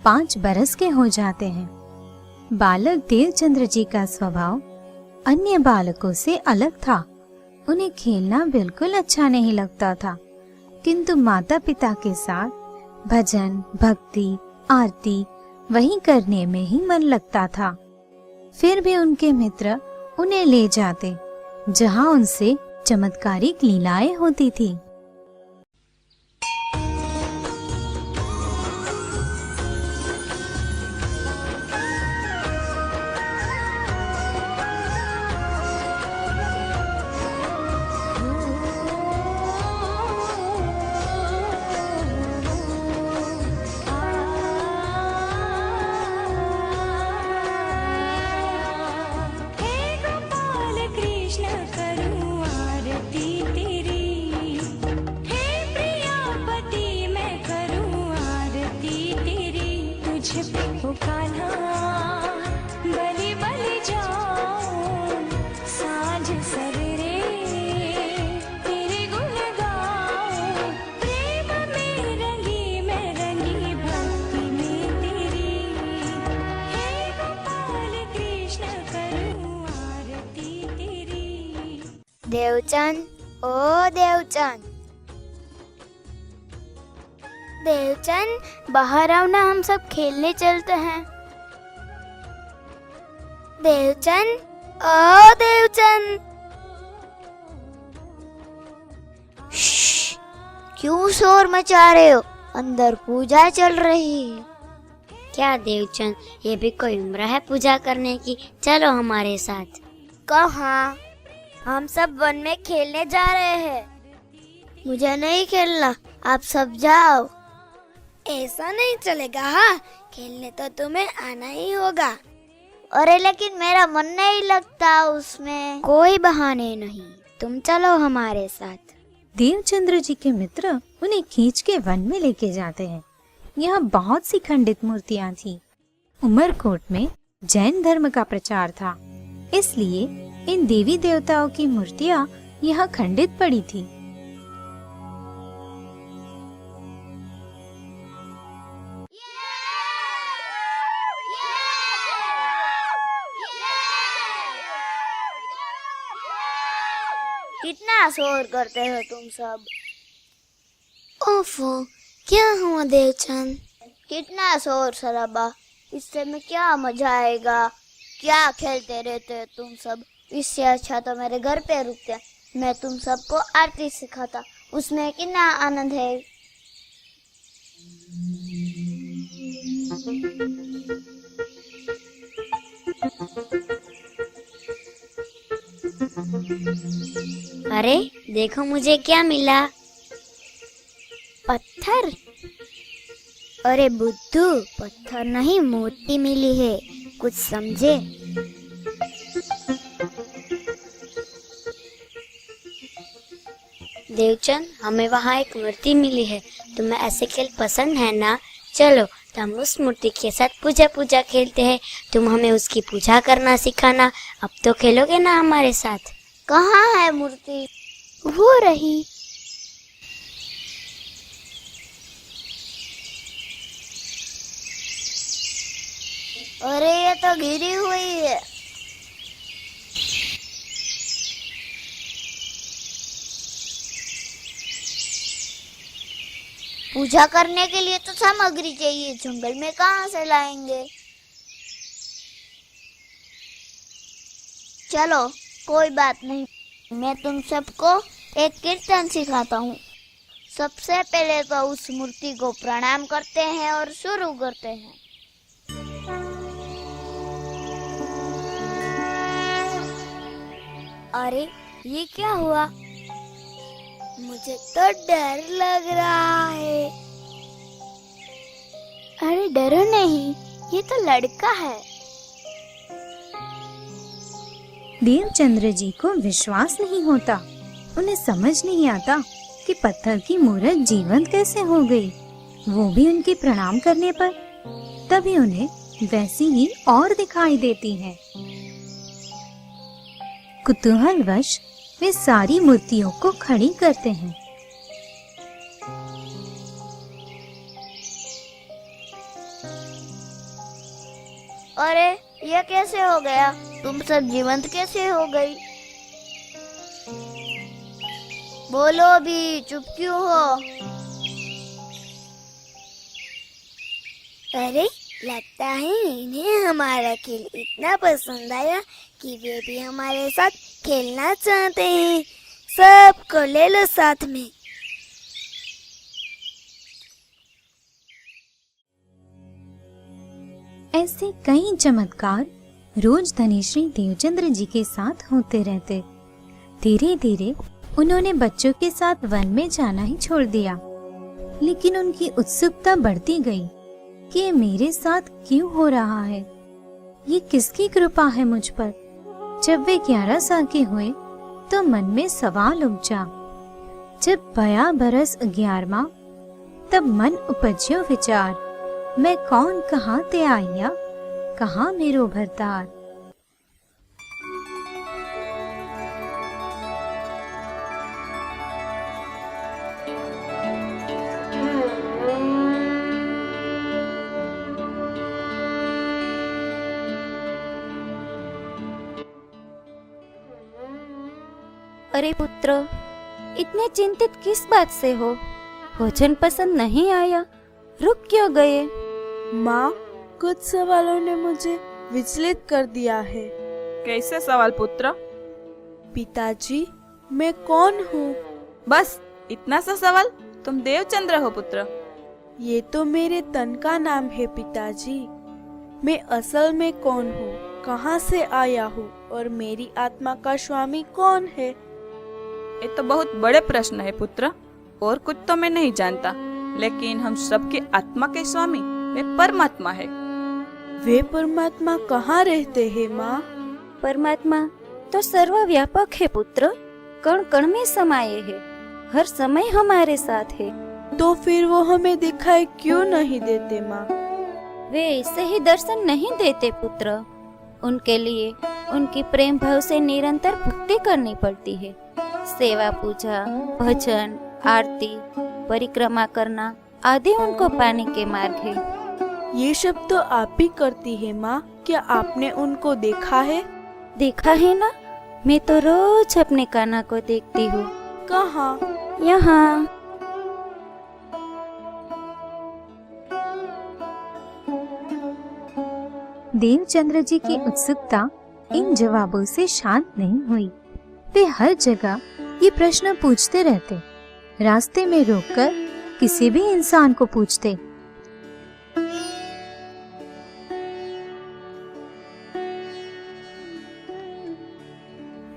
5 बरस के हो जाते हैं। बालक देवचंद्र जी का स्वभाव अन्य बालकों से अलग था। उन्हें खेलना बिल्कुल अच्छा नहीं लगता था, किंतु माता पिता के साथ भजन भक्ति आरती वही करने में ही मन लगता था। फिर भी उनके मित्र उन्हें ले जाते जहां उनसे चमत्कारिक लीलाएं होती थी। देवचंद, ओ देवचंद, देवचंद बाहर आओ ना, हम सब खेलने चलते हैं। देवचंद, ओ देवचंद। श्श्श, क्यों शोर मचा रहे हो? अंदर पूजा चल रही है। क्या देवचंद, ये भी कोई उम्र है पूजा करने की? चलो हमारे साथ। कहाँ? हम सब वन में खेलने जा रहे हैं। मुझे नहीं खेलना, आप सब जाओ। ऐसा नहीं चलेगा। हाँ, खेलने तो तुम्हें आना ही होगा। अरे लेकिन मेरा मन नहीं लगता उसमें। कोई बहाने नहीं, तुम चलो हमारे साथ। देवचंद्र जी के मित्र उन्हें खींच के वन में लेके जाते हैं। यहाँ बहुत सी खंडित मूर्तियाँ थी। उमरकोट में जैन धर्म का प्रचार था, इसलिए इन देवी देवताओं की मूर्तियाँ यहाँ खंडित पड़ी थी। कितना शोर करते हो तुम सब। ओफो, क्या हुआ देवचंद? कितना शोर शराबा, इससे में क्या मजा आएगा? क्या खेलते रहते हो तुम सब? इससे अच्छा तो मेरे घर पे रुकते, मैं तुम सबको आरती सिखाता, उसमें कितना आनंद है। अरे देखो मुझे क्या मिला। पत्थर? अरे बुद्धू, पत्थर नहीं मूर्ति मिली है, कुछ समझे? देवचंद, हमें वहाँ एक मूर्ति मिली है। तुम्हें ऐसे खेल पसंद है ना? चलो तो हम उस मूर्ति के साथ पूजा खेलते हैं। तुम हमें उसकी पूजा करना सिखाना। अब तो खेलोगे ना हमारे साथ? कहाँ है मूर्ति? वो रही। अरे ये तो गिरी हुई है। पूजा करने के लिए तो सामग्री चाहिए, जंगल में कहाँ से लाएंगे? चलो कोई बात नहीं, मैं तुम सबको एक कीर्तन सिखाता हूँ। सबसे पहले तो उस मूर्ति को प्रणाम करते हैं और शुरू करते हैं। अरे ये क्या हुआ? मुझे तो डर लग रहा है। अरे डरो नहीं, ये तो लड़का है। देवचंद्र जी को विश्वास नहीं होता। उन्हें समझ नहीं आता कि पत्थर की मूर्त जीवंत कैसे हो गई, वो भी उनके प्रणाम करने पर। तभी उन्हें वैसी ही और दिखाई देती है। कुतूहलवश वे सारी मूर्तियों को खड़ी करते हैं। अरे ये कैसे हो गया? तुम सब जीवंत कैसे हो गई? बोलो अभी, चुप क्यों हो? अरे लगता है इन्हें हमारा खेल इतना पसंद आया कि वे भी हमारे साथ खेलना चाहते हैं। सबको ले लो साथ में। ऐसे कई चमत्कार रोज धनेश्री देवचंद्र जी के साथ होते रहते। धीरे धीरे उन्होंने बच्चों के साथ वन में जाना ही छोड़ दिया, लेकिन उनकी उत्सुकता बढ़ती गई कि ये मेरे साथ क्यों हो रहा है, ये किसकी कृपा है मुझ पर। जब वे 11 साल के हुए तो मन में सवाल उपजा। जब 12 बरस 11वां, तब मन उपज्यो विचार, मैं कौन कहाँ ते आया, कहाँ मेरो भरतार। अरे पुत्र, इतने चिंतित किस बात से हो? भोजन पसंद नहीं आया, रुक क्यों गए? माँ, कुछ सवालों ने मुझे विचलित कर दिया है। कैसे सवाल पुत्र? पिताजी, मैं कौन हूँ? बस इतना सा सवाल? तुम देवचंद्र हो पुत्र। ये तो मेरे तन का नाम है पिताजी। मैं असल में कौन हूँ, कहाँ से आया हूँ और मेरी आत्मा का स्वामी कौन है? ये तो बहुत बड़े प्रश्न है पुत्र। और कुछ तो मैं नहीं जानता, लेकिन हम सबके आत्मा के स्वामी वे परमात्मा है। वे परमात्मा कहाँ रहते हैं माँ? परमात्मा तो सर्वव्यापक है पुत्र, कण कण में समाये है, हर समय हमारे साथ है। तो फिर वो हमें दिखाई क्यों नहीं देते माँ? वे ऐसे ही दर्शन नहीं देते पुत्र। उनके लिए उनकी प्रेम भाव से निरंतर भक्ति करनी पड़ती है। सेवा, पूजा, भजन, आरती, परिक्रमा करना आदि उनको पाने के मार्ग है। ये सब तो आप ही करती है माँ, क्या आपने उनको देखा है? देखा है ना, मैं तो रोज अपने कान्हा को देखती हूँ। कहाँ? यहाँ। देवचंद्र जी की उत्सुकता इन जवाबों से शांत नहीं हुई। वे हर जगह ये प्रश्न पूछते रहते, रास्ते में रोककर किसी भी इंसान को पूछते।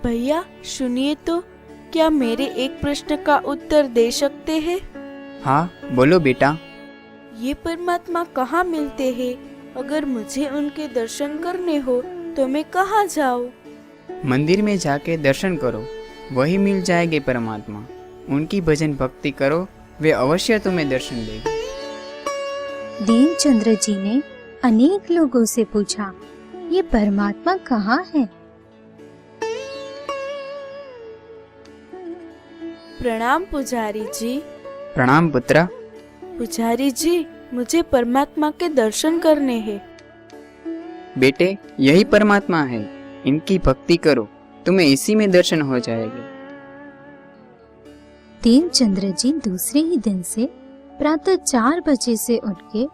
भैया सुनिए तो, क्या मेरे एक प्रश्न का उत्तर दे सकते हैं? हाँ बोलो बेटा। ये परमात्मा कहाँ मिलते हैं? अगर मुझे उनके दर्शन करने हो तो मैं कहाँ जाऊँ? मंदिर में जाके दर्शन करो, वही मिल जाएंगे परमात्मा। उनकी भजन भक्ति करो, वे अवश्य तुम्हें दर्शन देंगे। देवचंद्र जी ने अनेक लोगों से पूछा, ये परमात्मा कहाँ है? प्रणाम पुजारी जी। प्रणाम पुत्र। पुजारी जी, मुझे परमात्मा के दर्शन करने हैं। बेटे, यही परमात्मा है, इनकी भक्ति करो, तुम्हें इसी में दर्शन हो जाएंगे। देवचंद्र जी दूसरे ही दिन से प्रातः 4 बजे से उठ के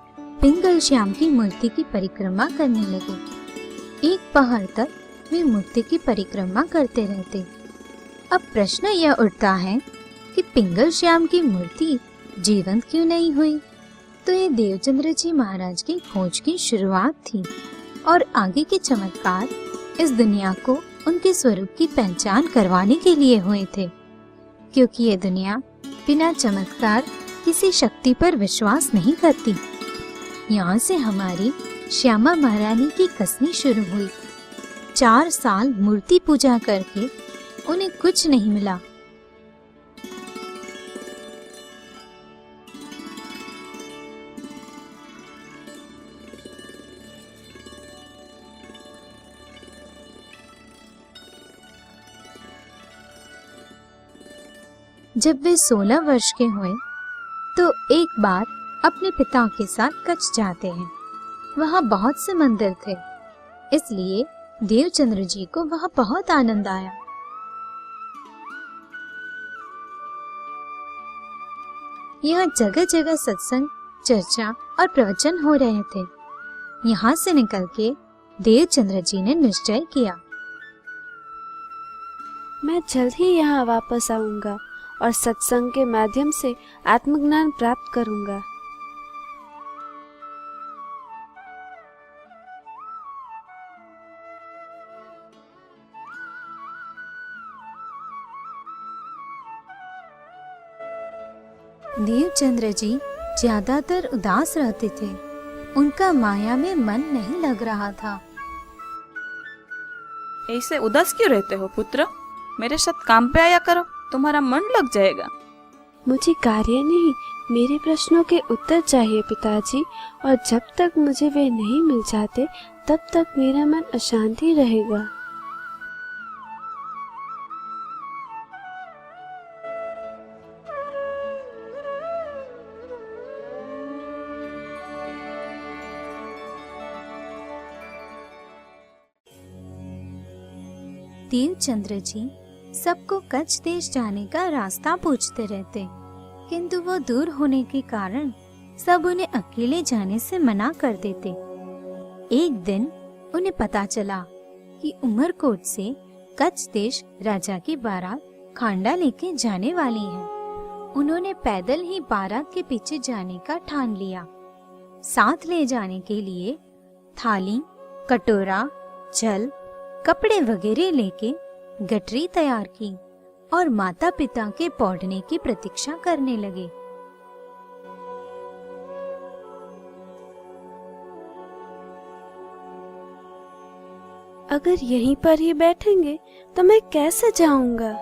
पिंगल श्याम की मूर्ति की परिक्रमा करने लगे। एक पहर तक वे मूर्ति की परिक्रमा करते रहते। अब प्रश्न यह उठता है कि पिंगल श्याम की मूर्ति जीवंत क्यों नहीं हुई? तो ये देवचंद्र जी महाराज की खोज की शुरुआत थी और आगे के चमत्कार इस दुनिया को उनके स्वरूप की पहचान करवाने के लिए हुए थे, क्योंकि ये दुनिया बिना चमत्कार किसी शक्ति पर विश्वास नहीं करती। यहाँ से हमारी श्यामा महारानी की कसनी शुरू हुई। 4 साल मूर्ति पूजा करके उन्हें कुछ नहीं मिला। जब वे 16 वर्ष के हुए तो एक बार अपने पिता के साथ कच्छ जाते हैं। वहाँ बहुत से मंदिर थे, इसलिए देवचंद्र जी को वहाँ बहुत आनंद आया। यहाँ जगह जगह सत्संग, चर्चा और प्रवचन हो रहे थे। यहाँ से निकल के देवचंद्र जी ने निश्चय किया, मैं जल्द ही यहाँ वापस आऊंगा और सत्संग के माध्यम से आत्मज्ञान प्राप्त करूंगा। देवचंद्र जी ज्यादातर उदास रहते थे। उनका माया में मन नहीं लग रहा था। ऐसे उदास क्यों रहते हो पुत्र? मेरे साथ काम पे आया करो, तुम्हारा मन लग जाएगा। मुझे कार्य नहीं, मेरे प्रश्नों के उत्तर चाहिए पिताजी, और जब तक मुझे वे नहीं मिल जाते तब तक मेरा मन अशांति रहेगा। देवचंद्र जी सबको कच्छ देश जाने का रास्ता पूछते रहते, किंतु वो दूर होने के कारण सब उन्हें अकेले जाने से मना कर देते। एक दिन उन्हें पता चला कि उमरकोट से कच्छ देश राजा की बारात खांडा लेके जाने वाली है। उन्होंने पैदल ही बारात के पीछे जाने का ठान लिया। साथ ले जाने के लिए थाली, कटोरा, जल, कपड़े वगैरह लेके गठरी तैयार की और माता पिता के पौधने की प्रतीक्षा करने लगे। अगर यहीं पर ही बैठेंगे तो मैं कैसे जाऊंगा?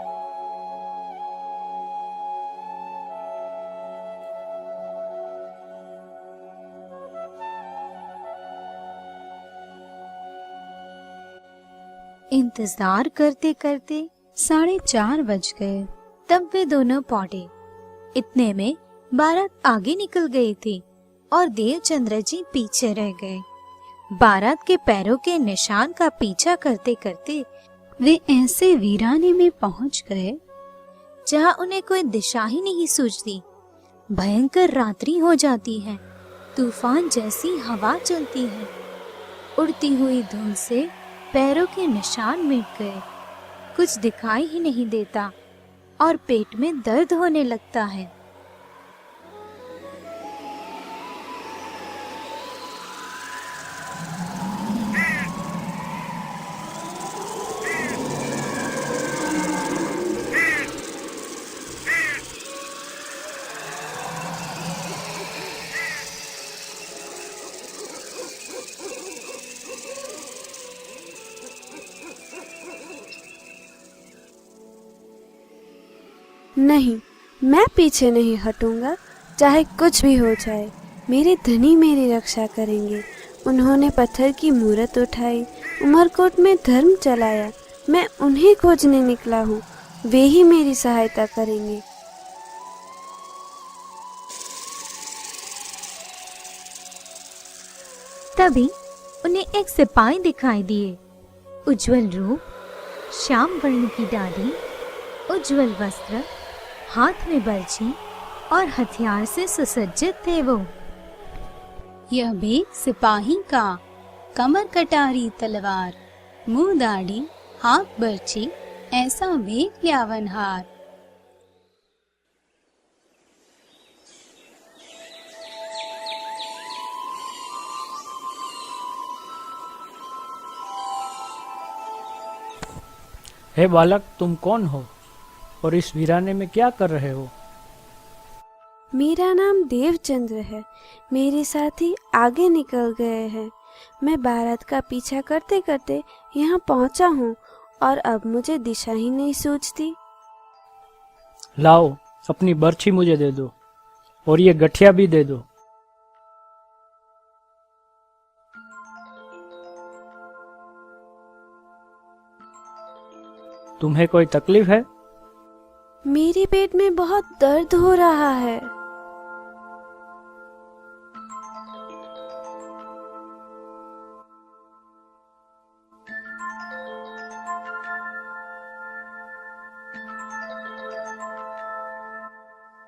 इंतजार करते करते 4:30 बज गए। तब वे दोनों पौधे। इतने में बारात आगे निकल गई थी और देवचंद्र जी पीछे रह गए। बारात के पैरों के निशान का पीछा करते करते वे ऐसे वीराने में पहुंच गए जहां उन्हें कोई दिशा ही नहीं सूझती। भयंकर रात्रि हो जाती है, तूफान जैसी हवा चलती है, उड़ती हुई धूल से पैरों के निशान मिट गए, कुछ दिखाई ही नहीं देता और पेट में दर्द होने लगता है। नहीं, मैं पीछे नहीं हटूंगा, चाहे कुछ भी हो जाए। मेरे धनी मेरी रक्षा करेंगे। उन्होंने पत्थर की मूरत उठाई, उमरकोट में धर्म चलाया। मैं उन्हें खोजने निकला हूँ, वे ही मेरी सहायता करेंगे। तभी उन्हें एक सिपाही दिखाई दिए। उज्जवल रूप, श्याम वर्ण की दाढ़ी, उज्जवल वस्त्र, हाथ में बर्छी और हथियार से सुसज्जित थे वो। यह भी सिपाही का कमर कटारी तलवार, मुंह दाढ़ी, हाथ बर्छी, ऐसा वेग यावनहार। हे बालक, तुम कौन हो और इस वीराने में क्या कर रहे हो? मेरा नाम देवचंद्र है। मेरे साथी आगे निकल गए हैं। मैं बारात का पीछा करते करते यहाँ पहुँचा हूँ और अब मुझे दिशा ही नहीं सूझती। लाओ, अपनी बर्छी मुझे दे दो और ये गठिया भी दे दो। तुम्हें कोई तकलीफ है? मेरे पेट में बहुत दर्द हो रहा है।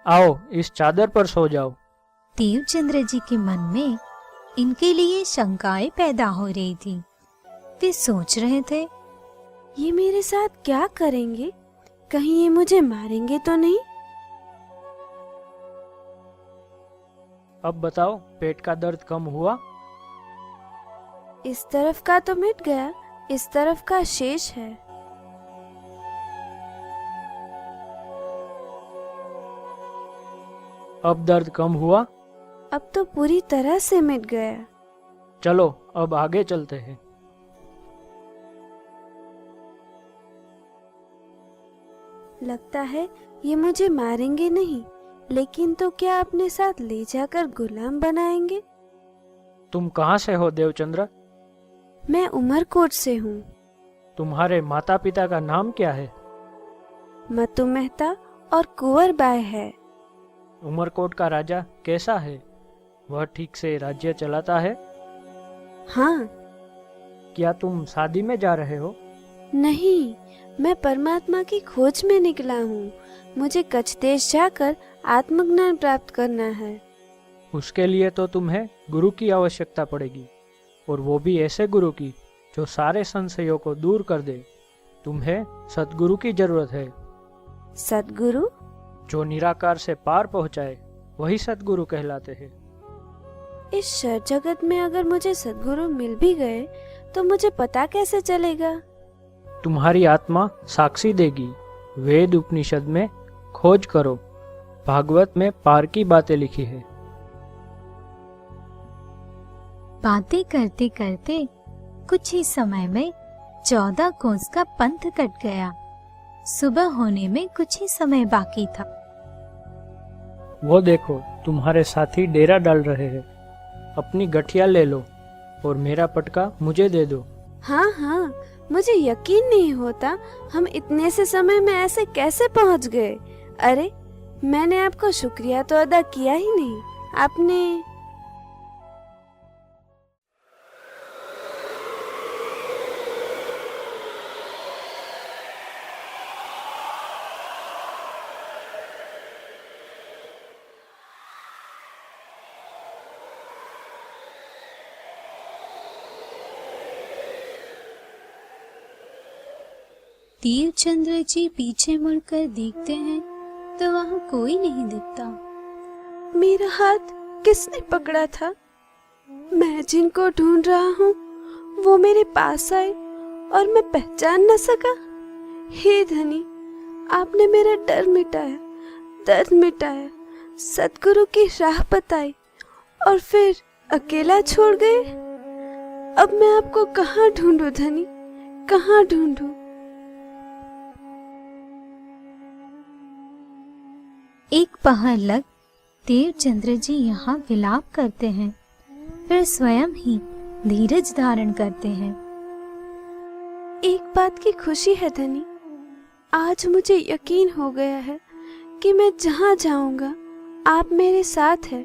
आओ, इस चादर पर सो जाओ। देवचंद्र जी के मन में इनके लिए शंकाएं पैदा हो रही थी। वे सोच रहे थे, ये मेरे साथ क्या करेंगे? कहीं ये मुझे मारेंगे तो नहीं? अब बताओ, पेट का दर्द कम हुआ? इस तरफ का तो मिट गया, इस तरफ का शेष है। अब दर्द कम हुआ? अब तो पूरी तरह से मिट गया। चलो, अब आगे चलते हैं। लगता है ये मुझे मारेंगे नहीं, लेकिन तो क्या अपने साथ ले जाकर गुलाम बनाएंगे? तुम कहाँ से हो देवचंद्र? मैं उमरकोट से हूँ। तुम्हारे माता पिता का नाम क्या है? मतु मेहता और कुंवर बाई है। उमरकोट का राजा कैसा है? वह ठीक से राज्य चलाता है? हाँ। क्या तुम शादी में जा रहे हो? नहीं, मैं परमात्मा की खोज में निकला हूँ। मुझे कच्छ देश जाकर आत्मज्ञान प्राप्त करना है। उसके लिए तो तुम्हें गुरु की आवश्यकता पड़ेगी, और वो भी ऐसे गुरु की जो सारे संशयों को दूर कर दे। तुम्हें सद्गुरु की जरूरत है। सद्गुरु? जो निराकार से पार पहुंचाए, वही सद्गुरु कहलाते हैं। इस शर जगत में अगर मुझे सद्गुरु मिल भी गए तो मुझे पता कैसे चलेगा? तुम्हारी आत्मा साक्षी देगी। वेद उपनिषद में खोज करो, भागवत में पार की बातें लिखी है। बातें करते करते कुछ ही समय में 14 कोस का पंथ कट गया। सुबह होने में कुछ ही समय बाकी था। वो देखो, तुम्हारे साथी डेरा डाल रहे हैं। अपनी गठिया ले लो और मेरा पटका मुझे दे दो। हाँ हाँ, मुझे यकीन नहीं होता हम इतने से समय में ऐसे कैसे पहुंच गए। अरे, मैंने आपको शुक्रिया तो अदा किया ही नहीं। आपने देवचंद्र जी पीछे मुड़कर देखते हैं तो वहाँ कोई नहीं दिखता। मेरा हाथ किसने पकड़ा था? मैं जिनको ढूंढ रहा हूँ वो मेरे पास आए और मैं पहचान न सका। हे धनी, आपने मेरा डर मिटाया, दर्द मिटाया, सद्गुरु की राह बताई और फिर अकेला छोड़ गए। अब मैं आपको कहाँ ढूंढूं धनी, कहाँ ढूंढूं? एक पहर लग देवचंद्र जी यहाँ विलाप करते हैं, फिर स्वयं ही धीरज धारण करते हैं। एक बात की खुशी है धनी, आज मुझे यकीन हो गया है कि मैं जहाँ जाऊंगा आप मेरे साथ हैं।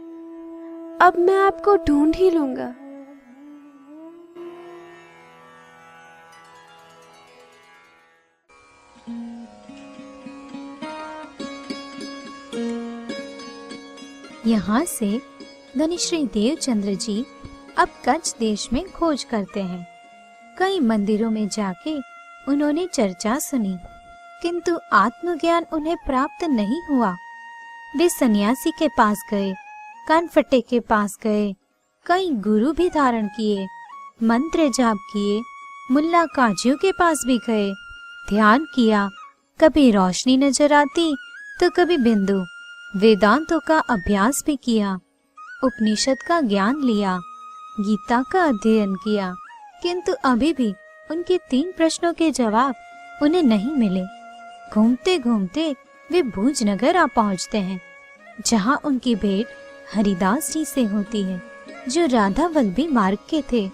अब मैं आपको ढूंढ ही लूंगा। यहाँ से धनिश्री देवचंद्र जी अब कच्छ देश में खोज करते हैं। कई मंदिरों में जाके उन्होंने चर्चा सुनी, किंतु आत्मज्ञान उन्हें प्राप्त नहीं हुआ। वे सन्यासी के पास गए, कनफटे के पास गए, कई गुरु भी धारण किए, मंत्र जाप किए, मुल्ला काजियों के पास भी गए, ध्यान किया, कभी रोशनी नजर आती तो कभी बिंदु। वेदांतों का अभ्यास भी किया, उपनिषद का ज्ञान लिया, गीता का अध्ययन किया, किंतु अभी भी उनके 3 प्रश्नों के जवाब उन्हें नहीं मिले। घूमते घूमते वे भूजनगर आ पहुंचते हैं, जहां उनकी भेंट हरिदास जी से होती है, जो राधा वल्लभी मार्ग के थे।